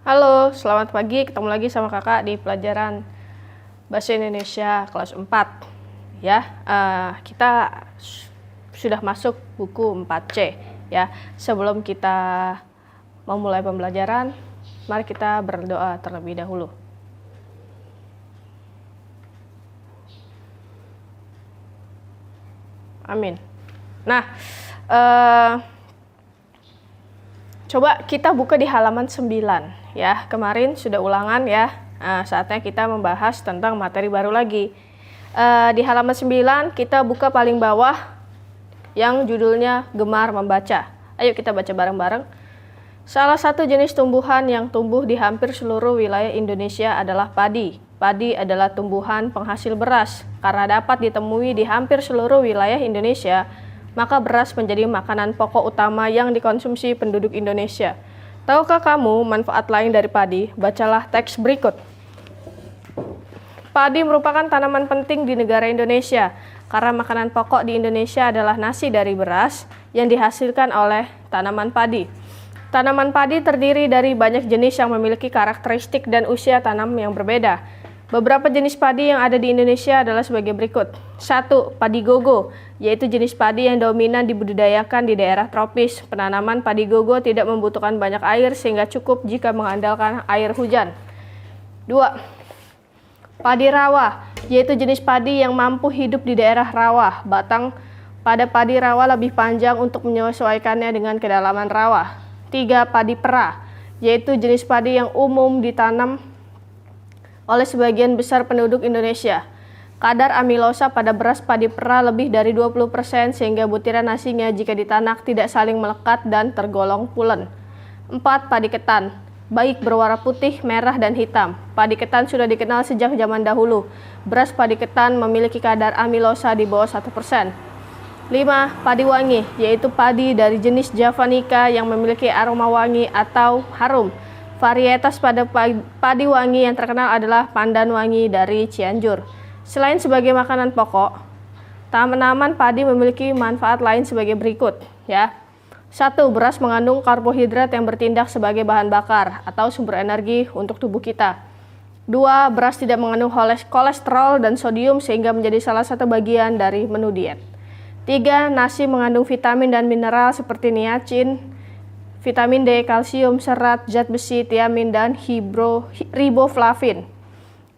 Halo, selamat pagi. Ketemu lagi sama kakak di pelajaran Bahasa Indonesia kelas 4. Ya, kita sudah masuk buku 4C. Ya, sebelum kita memulai pembelajaran, mari kita berdoa terlebih dahulu. Amin. Nah, coba kita buka di halaman 9 ya. Kemarin sudah ulangan ya. Saatnya kita membahas tentang materi baru lagi. Di halaman 9 kita buka paling bawah yang judulnya Gemar Membaca. Ayo kita baca bareng-bareng. Salah satu jenis tumbuhan yang tumbuh di hampir seluruh wilayah Indonesia adalah padi. Padi adalah tumbuhan penghasil beras. Karena dapat ditemui di hampir seluruh wilayah Indonesia, maka beras menjadi makanan pokok utama yang dikonsumsi penduduk Indonesia. Tahukah kamu manfaat lain dari padi? Bacalah teks berikut. Padi merupakan tanaman penting di negara Indonesia karena makanan pokok di Indonesia adalah nasi dari beras yang dihasilkan oleh tanaman padi. Tanaman padi terdiri dari banyak jenis yang memiliki karakteristik dan usia tanam yang berbeda. Beberapa jenis padi yang ada di Indonesia adalah sebagai berikut. 1. Padi gogo, yaitu jenis padi yang dominan dibudidayakan di daerah tropis. Penanaman padi gogo tidak membutuhkan banyak air sehingga cukup jika mengandalkan air hujan. 2. Padi rawa, yaitu jenis padi yang mampu hidup di daerah rawa. Batang pada padi rawa lebih panjang untuk menyesuaikannya dengan kedalaman rawa. 3. Padi pera, yaitu jenis padi yang umum ditanam oleh sebagian besar penduduk Indonesia. Kadar amilosa pada beras padi pera lebih dari 20% sehingga butiran nasinya jika ditanak tidak saling melekat dan tergolong pulen. 4. Padi ketan, baik berwarna putih, merah, dan hitam. Padi ketan sudah dikenal sejak zaman dahulu. Beras padi ketan memiliki kadar amilosa di bawah 1%. 5. Padi wangi, yaitu padi dari jenis Javanica yang memiliki aroma wangi atau harum. Varietas pada padi wangi yang terkenal adalah Pandan Wangi dari Cianjur. Selain sebagai makanan pokok, tanaman padi memiliki manfaat lain sebagai berikut ya. 1. Beras mengandung karbohidrat yang bertindak sebagai bahan bakar atau sumber energi untuk tubuh kita. 2. Beras tidak mengandung kolesterol dan sodium sehingga menjadi salah satu bagian dari menu diet. 3. Nasi mengandung vitamin dan mineral seperti niacin, vitamin D, kalsium, serat, zat besi, tiamin, dan riboflavin.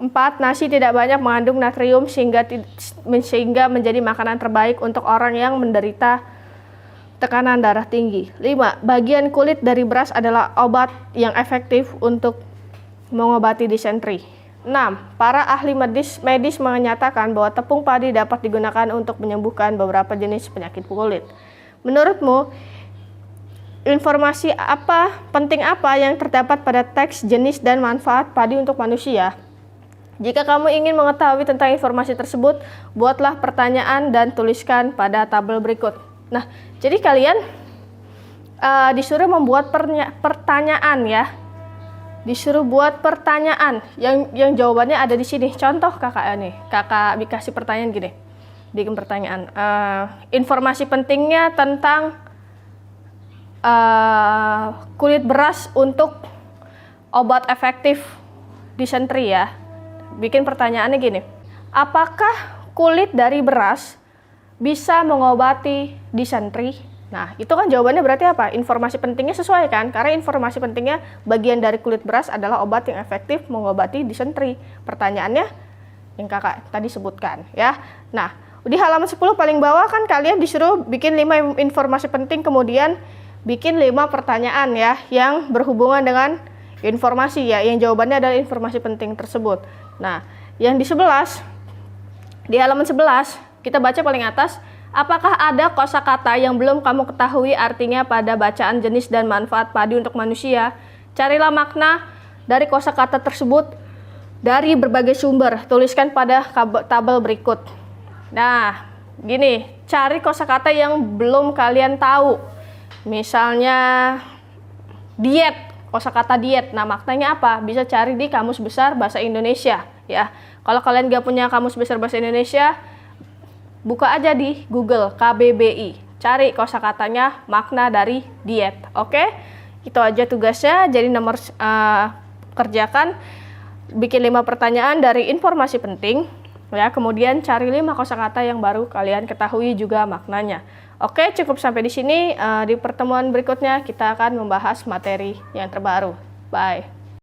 4. Nasi tidak banyak mengandung natrium sehingga menjadi makanan terbaik untuk orang yang menderita tekanan darah tinggi. 5. Bagian kulit dari beras adalah obat yang efektif untuk mengobati disentri. 6. Para ahli medis menyatakan bahwa tepung padi dapat digunakan untuk menyembuhkan beberapa jenis penyakit kulit. Menurutmu, informasi penting apa yang terdapat pada teks jenis dan manfaat padi untuk manusia? Jika kamu ingin mengetahui tentang informasi tersebut, buatlah pertanyaan dan tuliskan pada tabel berikut. Nah, jadi kalian disuruh membuat pertanyaan ya. Disuruh buat pertanyaan yang jawabannya ada di sini. Contoh kakak nih, kakak dikasih pertanyaan gini. Bikin pertanyaan. Informasi pentingnya tentang kulit beras untuk obat efektif disentri ya. Bikin pertanyaannya gini. Apakah kulit dari beras bisa mengobati disentri? Nah, itu kan jawabannya berarti apa? Informasi pentingnya sesuai kan? Karena informasi pentingnya bagian dari kulit beras adalah obat yang efektif mengobati disentri. Pertanyaannya yang kakak tadi sebutkan ya. Nah, di halaman 10 paling bawah kan kalian disuruh bikin 5 informasi penting, kemudian bikin 5 pertanyaan ya yang berhubungan dengan informasi ya, yang jawabannya adalah informasi penting tersebut. Nah, yang di halaman 11 kita baca paling atas. Apakah ada kosakata yang belum kamu ketahui artinya pada bacaan jenis dan manfaat padi untuk manusia? Carilah makna dari kosakata tersebut dari berbagai sumber. Tuliskan pada tabel berikut. Nah, gini, cari kosakata yang belum kalian tahu. Misalnya diet, kosakata diet. Nah, maknanya apa? Bisa cari di Kamus Besar Bahasa Indonesia ya. Kalau kalian gak punya Kamus Besar Bahasa Indonesia, buka aja di Google KBBI. Cari kosakatanya makna dari diet. Oke? Itu aja tugasnya. Jadi kerjakan bikin 5 pertanyaan dari informasi penting ya, kemudian cari 5 kosakata yang baru kalian ketahui juga maknanya. Oke, cukup sampai di sini. Di pertemuan berikutnya kita akan membahas materi yang terbaru. Bye.